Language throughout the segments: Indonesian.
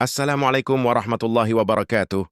Assalamualaikum warahmatullahi wabarakatuh.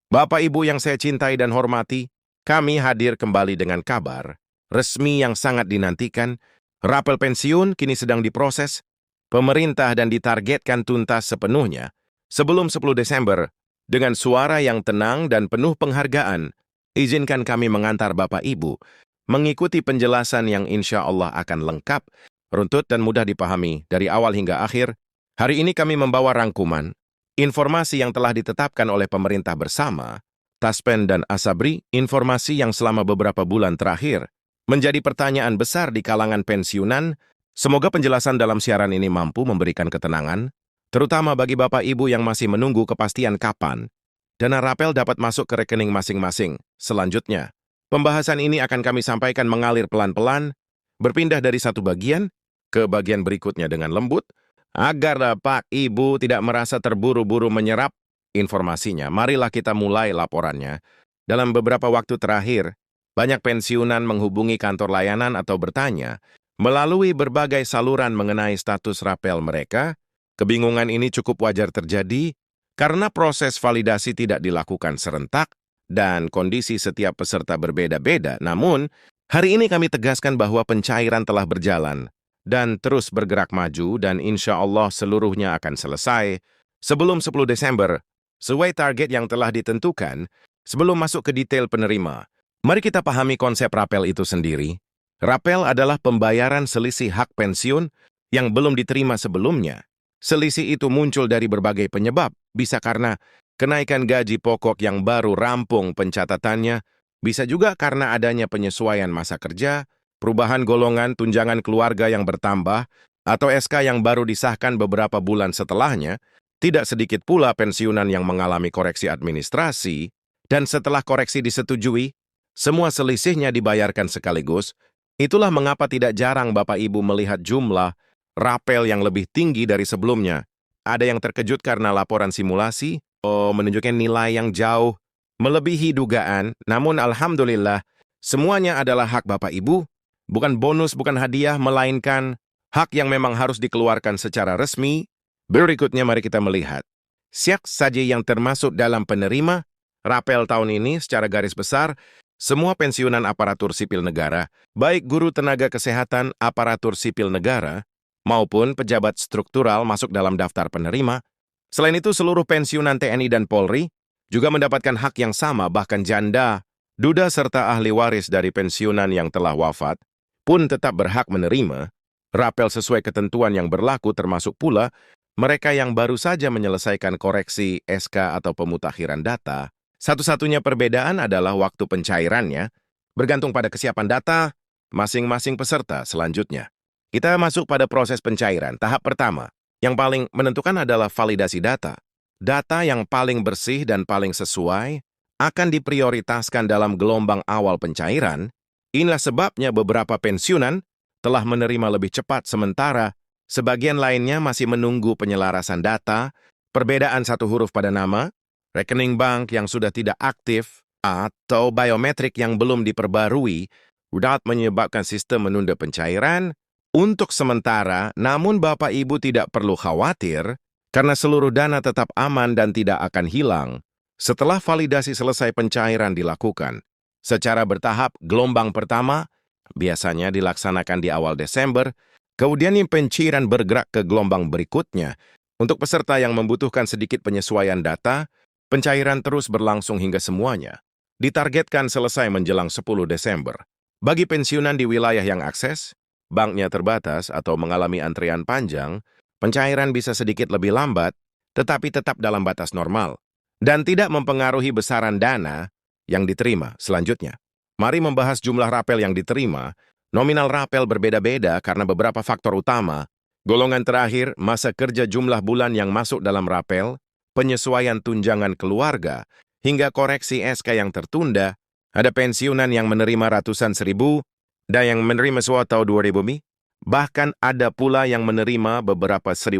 Bapak Ibu yang saya cintai dan hormati, kami hadir kembali dengan kabar resmi yang sangat dinantikan. Rapel pensiun kini sedang diproses pemerintah dan ditargetkan tuntas sepenuhnya sebelum 10 Desember. Dengan suara yang tenang dan penuh penghargaan, izinkan kami mengantar Bapak Ibu mengikuti penjelasan yang insya Allah akan lengkap, runtut dan mudah dipahami dari awal hingga akhir. Hari ini kami membawa rangkuman informasi yang telah ditetapkan oleh pemerintah bersama, Taspen dan Asabri, informasi yang selama beberapa bulan terakhir menjadi pertanyaan besar di kalangan pensiunan. Semoga penjelasan dalam siaran ini mampu memberikan ketenangan, terutama bagi Bapak Ibu yang masih menunggu kepastian kapan dana rapel dapat masuk ke rekening masing-masing. Selanjutnya, pembahasan ini akan kami sampaikan mengalir pelan-pelan, berpindah dari satu bagian ke bagian berikutnya dengan lembut, agar Bapak Ibu tidak merasa terburu-buru menyerap informasinya. Marilah kita mulai laporannya. Dalam beberapa waktu terakhir, banyak pensiunan menghubungi kantor layanan atau bertanya melalui berbagai saluran mengenai status rapel mereka. Kebingungan ini cukup wajar terjadi karena proses validasi tidak dilakukan serentak dan kondisi setiap peserta berbeda-beda. Namun, hari ini kami tegaskan bahwa pencairan telah berjalan dan terus bergerak maju, dan insya Allah seluruhnya akan selesai sebelum 10 Desember, sesuai target yang telah ditentukan. Sebelum masuk ke detail penerima, mari kita pahami konsep rapel itu sendiri. Rapel adalah pembayaran selisih hak pensiun yang belum diterima sebelumnya. Selisih itu muncul dari berbagai penyebab, bisa karena kenaikan gaji pokok yang baru rampung pencatatannya, bisa juga karena adanya penyesuaian masa kerja, perubahan golongan tunjangan keluarga yang bertambah, atau SK yang baru disahkan beberapa bulan setelahnya. Tidak sedikit pula pensiunan yang mengalami koreksi administrasi, dan setelah koreksi disetujui, semua selisihnya dibayarkan sekaligus. Itulah mengapa tidak jarang Bapak Ibu melihat jumlah rapel yang lebih tinggi dari sebelumnya. Ada yang terkejut karena laporan simulasi menunjukkan nilai yang jauh melebihi dugaan, namun alhamdulillah, semuanya adalah hak Bapak Ibu. Bukan bonus, bukan hadiah, melainkan hak yang memang harus dikeluarkan secara resmi. Berikutnya mari kita melihat siapa saja yang termasuk dalam penerima rapel tahun ini. Secara garis besar, semua pensiunan aparatur sipil negara, baik guru tenaga kesehatan aparatur sipil negara maupun pejabat struktural masuk dalam daftar penerima. Selain itu, seluruh pensiunan TNI dan Polri juga mendapatkan hak yang sama, bahkan janda, duda serta ahli waris dari pensiunan yang telah wafat pun tetap berhak menerima rapel sesuai ketentuan yang berlaku, termasuk pula mereka yang baru saja menyelesaikan koreksi SK atau pemutakhiran data. Satu-satunya perbedaan adalah waktu pencairannya, bergantung pada kesiapan data masing-masing peserta. Selanjutnya, kita masuk pada proses pencairan. Tahap pertama, yang paling menentukan adalah validasi data. Data yang paling bersih dan paling sesuai akan diprioritaskan dalam gelombang awal pencairan. Inilah sebabnya beberapa pensiunan telah menerima lebih cepat, sementara sebagian lainnya masih menunggu penyelarasan data, perbedaan satu huruf pada nama, rekening bank yang sudah tidak aktif, atau biometrik yang belum diperbarui, dapat menyebabkan sistem menunda pencairan untuk sementara. Namun Bapak Ibu tidak perlu khawatir, karena seluruh dana tetap aman dan tidak akan hilang setelah validasi selesai pencairan dilakukan secara bertahap. Gelombang pertama biasanya dilaksanakan di awal Desember, kemudian pencairan bergerak ke gelombang berikutnya. Untuk peserta yang membutuhkan sedikit penyesuaian data, pencairan terus berlangsung hingga semuanya ditargetkan selesai menjelang 10 Desember. Bagi pensiunan di wilayah yang akses, banknya terbatas atau mengalami antrian panjang, pencairan bisa sedikit lebih lambat, tetapi tetap dalam batas normal, dan tidak mempengaruhi besaran dana yang diterima. Selanjutnya, mari membahas jumlah rapel yang diterima. Nominal rapel berbeda-beda karena beberapa faktor utama. Golongan terakhir, masa kerja, jumlah bulan yang masuk dalam rapel, penyesuaian tunjangan keluarga, hingga koreksi SK yang tertunda. Ada pensiunan yang menerima ratusan seribu, dan yang menerima suatu 2.000 mi. Bahkan ada pula yang menerima beberapa 1.000.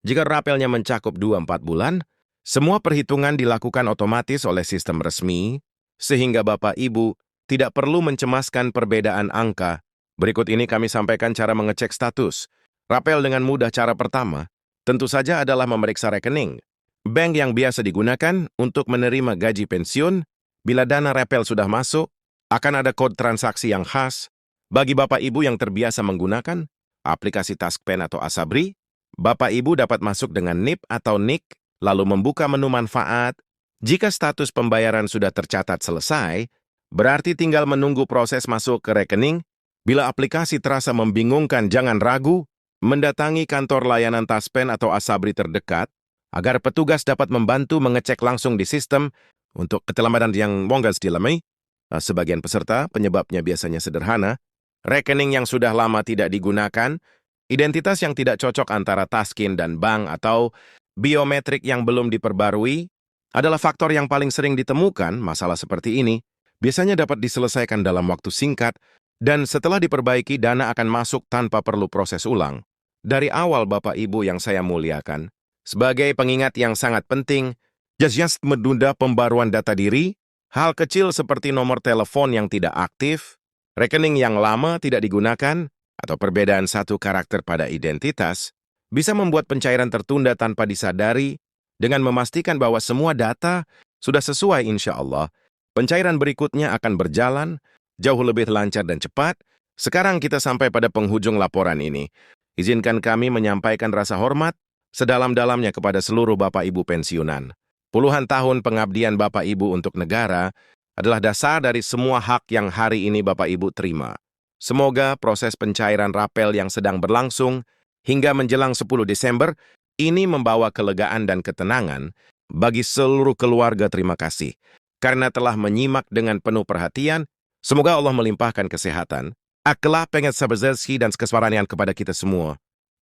Jika rapelnya mencakup 2-4 bulan, semua perhitungan dilakukan otomatis oleh sistem resmi, sehingga Bapak Ibu tidak perlu mencemaskan perbedaan angka. Berikut ini kami sampaikan cara mengecek status rapel dengan mudah. Cara pertama, tentu saja adalah memeriksa rekening. bank yang biasa digunakan untuk menerima gaji pensiun. Bila dana Rapel sudah masuk, akan ada kode transaksi yang khas. Bagi Bapak Ibu yang terbiasa menggunakan aplikasi Taskpen atau Asabri, Bapak Ibu dapat masuk dengan NIP atau NIK, lalu membuka menu manfaat. Jika status pembayaran sudah tercatat selesai, berarti tinggal menunggu proses masuk ke rekening. Bila aplikasi terasa membingungkan, jangan ragu, mendatangi kantor layanan Taspen atau Asabri terdekat, agar petugas dapat membantu mengecek langsung di sistem. Untuk keterlambatan yang monggas dialami, sebagian peserta penyebabnya biasanya sederhana, rekening yang sudah lama tidak digunakan, identitas yang tidak cocok antara Taskin dan bank, atau biometrik yang belum diperbarui, adalah faktor yang paling sering ditemukan. Masalah seperti ini biasanya dapat diselesaikan dalam waktu singkat, dan setelah diperbaiki, dana akan masuk tanpa perlu proses ulang. Dari awal Bapak Ibu yang saya muliakan, sebagai pengingat yang sangat penting, just menunda pembaruan data diri, hal kecil seperti nomor telepon yang tidak aktif, rekening yang lama tidak digunakan, atau perbedaan satu karakter pada identitas, bisa membuat pencairan tertunda tanpa disadari. Dengan memastikan bahwa semua data sudah sesuai, insya Allah, pencairan berikutnya akan berjalan jauh lebih lancar dan cepat. Sekarang kita sampai pada penghujung laporan ini. Izinkan kami menyampaikan rasa hormat sedalam-dalamnya kepada seluruh Bapak Ibu pensiunan. Puluhan tahun pengabdian Bapak Ibu untuk negara adalah dasar dari semua hak yang hari ini Bapak Ibu terima. Semoga proses pencairan Rapel yang sedang berlangsung hingga menjelang 10 Desember ini membawa kelegaan dan ketenangan bagi seluruh keluarga. Terima kasih karena telah menyimak dengan penuh perhatian. Semoga Allah melimpahkan kesehatan, akhlak, pengetahuan dan kesabaran kepada kita semua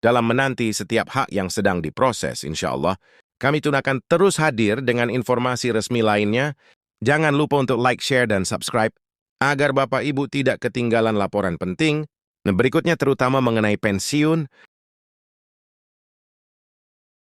dalam menanti setiap hak yang sedang diproses. Insya Allah, kami akan terus hadir dengan informasi resmi lainnya. Jangan lupa untuk like, share, dan subscribe agar Bapak Ibu tidak ketinggalan laporan penting berikutnya, terutama mengenai pensiun